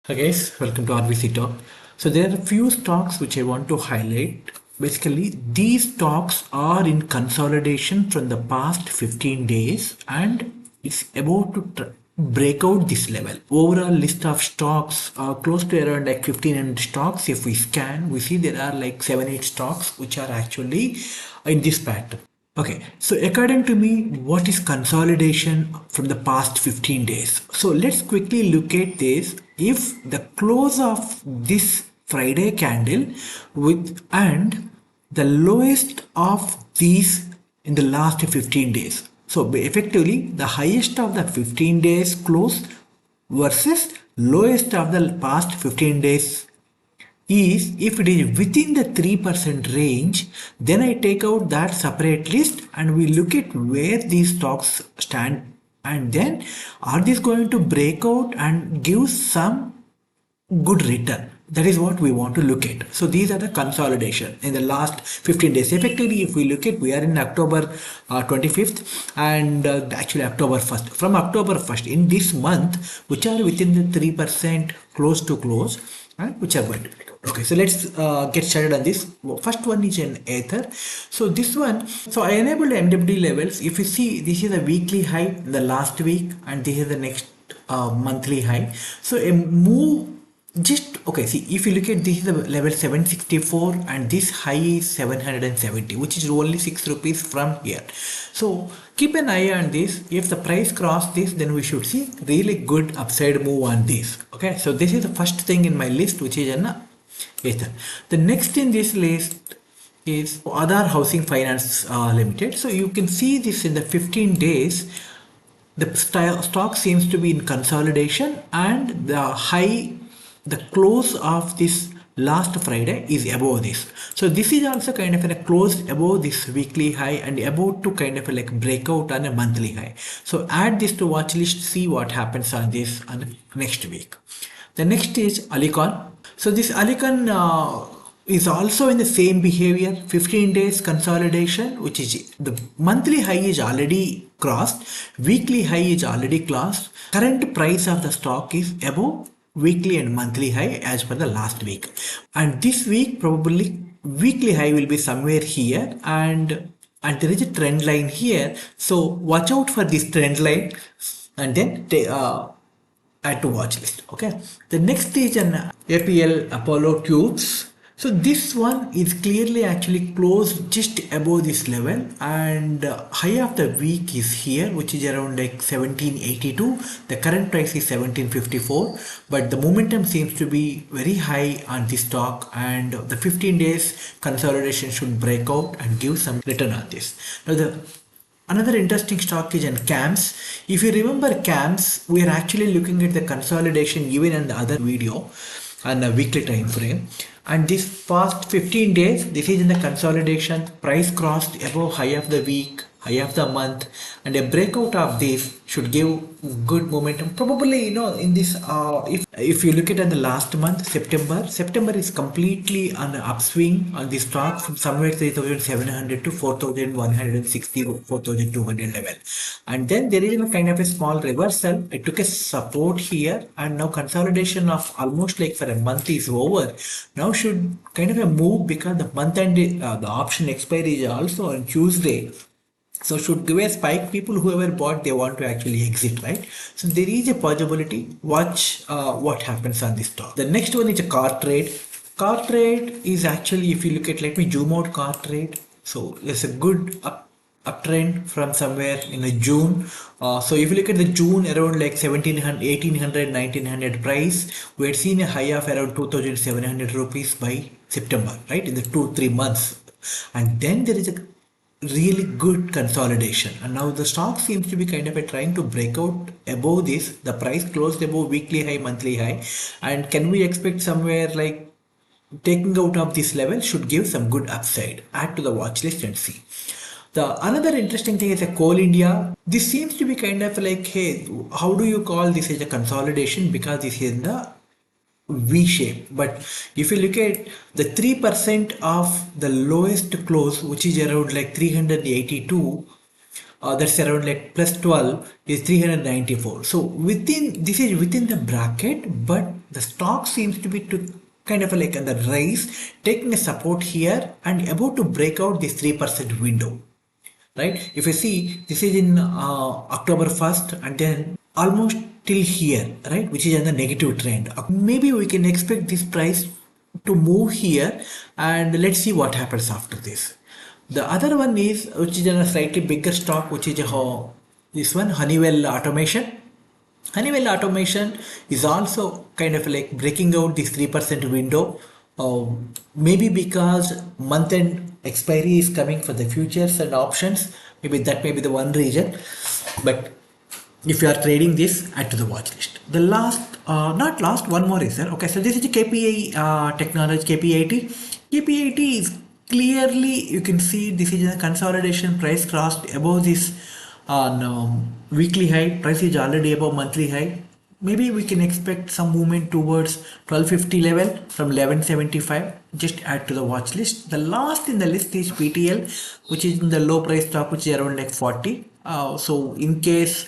Hi guys, welcome to RVC Talk. So there are a few stocks which I want to highlight. Basically, these stocks are in consolidation from the past 15 days and it's about to break out this level. Overall list of stocks are close to around like 1500 stocks. If we scan, we see there are like 7-8 stocks which are actually in this pattern. Okay, so according to me, what is consolidation from the past 15 days? So let's quickly look at this. If the close of this Friday candle with and the lowest of these in the last 15 days. So effectively, the highest of the 15 days close versus lowest of the past 15 days is if it is within the 3% range, then I take out that separate list and we look at where these stocks stand, and then are these going to break out and give some good return. That is what we want to look at. So these are the consolidation in the last 15 days. Effectively, if we look at, we are in October 25th and actually October 1st. From October 1st in this month, which are within the 3% close to close and which are going to break out. Okay, so let's get started on this. First one is an Ether. So this one, so I enabled MWD levels. If you see, this is a weekly high in the last week and this is the next monthly high. So a move just okay, see, if you look at this is the level 764 and this high is 770, which is only 6 rupees from here. So keep an eye on this. If the price cross this, then we should see really good upside move on this. Okay, so this is the first thing in my list, which is an Ether. The next in this list is Aadhar Housing Finance Limited. So you can see this in the 15 days. The stock seems to be in consolidation and the high, the close of this last Friday is above this. So this is also kind of a closed above this weekly high and about to kind of like breakout on a monthly high. So add this to watch list, see what happens on this on next week. The next is Alicon. So this Alicon is also in the same behavior, 15 days consolidation, which is the monthly high is already crossed, weekly high is already crossed. Current price of the stock is above weekly and monthly high as per the last week, and this week probably weekly high will be somewhere here, and there is a trend line here, so watch out for this trend line and then add to watch list. Okay, the next is an APL Apollo Tubes. So this one is clearly actually closed just above this level, and high of the week is here, which is around like 1782. The current price is 1754, but the momentum seems to be very high on this stock, and the 15 days consolidation should break out and give some return on this. Now another interesting stock is in CAMS. If you remember CAMS, we are actually looking at the consolidation even in the other video on a weekly time frame. And this past 15 days, this is in the consolidation, price crossed above high of the week, high of the month, and a breakout of this should give good momentum. Probably, in this, if you look at the last month, September is completely on the upswing on this stock from somewhere 3,700 to 4,160, 4,200 level. And then there is a kind of a small reversal. It took a support here, and now consolidation of almost like for a month is over. Now should kind of a move because the month and the option expiry is also on Tuesday. So should give a spike. People whoever bought, they want to actually exit, right? So there is a possibility. Watch what happens on this stock. The next one is a car trade. Car trade is actually, if you look at, let me zoom out car trade. So there's a good uptrend from somewhere in the June. So if you look at the June around like 1700, 1800, 1900 price, we had seen a high of around 2700 rupees by September, right? In the 2-3 months. And then there is a really good consolidation, and now the stock seems to be kind of trying to break out above this. The price closed above weekly high, monthly high, and can we expect somewhere like taking out of this level should give some good upside. Add to the watch list and see. The another interesting thing is a Coal India. This seems to be kind of like, hey, how do you call this as a consolidation, because this is in the V shape. But if you look at the 3% of the lowest close, which is around like 382, that's around like plus 12 is 394. So within this is within the bracket, but the stock seems to be to kind of like on the rise, taking a support here and about to break out this 3% window, right? If you see, this is in October 1st and then almost till here, right, which is in the negative trend. Maybe we can expect this price to move here, and let's see what happens after this. The other one is, which is in a slightly bigger stock, which is this one, Honeywell Automation. Honeywell Automation is also kind of like breaking out this 3% window. Maybe because month end expiry is coming for the futures and options. Maybe that may be the one reason. But if you are trading this, add to the watch list. The last, not last, one more is there. Okay, so this is the KPI technology, KPIT. KPIT is clearly, you can see this is a consolidation, price crossed above this on weekly high, price is already above monthly high. Maybe we can expect some movement towards 1250 level from 1175. Just add to the watch list. The last in the list is PTL, which is in the low price stock, which is around like 40. So in case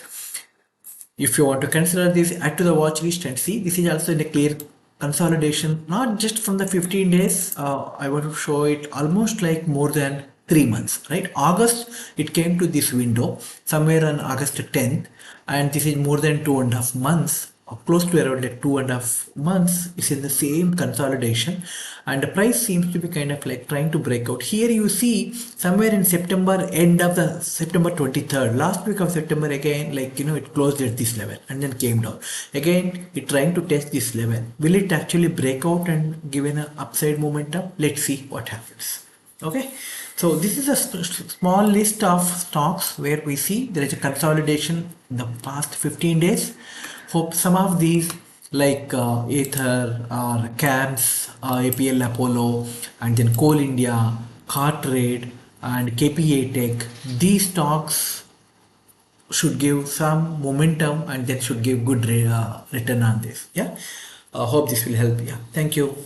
if you want to consider this, add to the watch list and see. This is also in a clear consolidation, not just from the 15 days. I want to show it almost like more than 3 months, right? August, it came to this window somewhere on August 10th, and this is more than 2.5 months, or close to around like 2.5 months. It's in the same consolidation, and the price seems to be kind of like trying to break out. Here you see somewhere in September, end of the September 23rd, last week of September, again, like it closed at this level and then came down. Again, it trying to test this level. Will it actually break out and give an upside momentum? Let's see what happens. Okay, so this is a small list of stocks where we see there is a consolidation in the past 15 days. Hope some of these like Ether or CAMS, APL Apollo, and then Coal India, Cartrade, and KPA Tech, these stocks should give some momentum and then should give good return on this. Yeah, hope this will help. Yeah, thank you.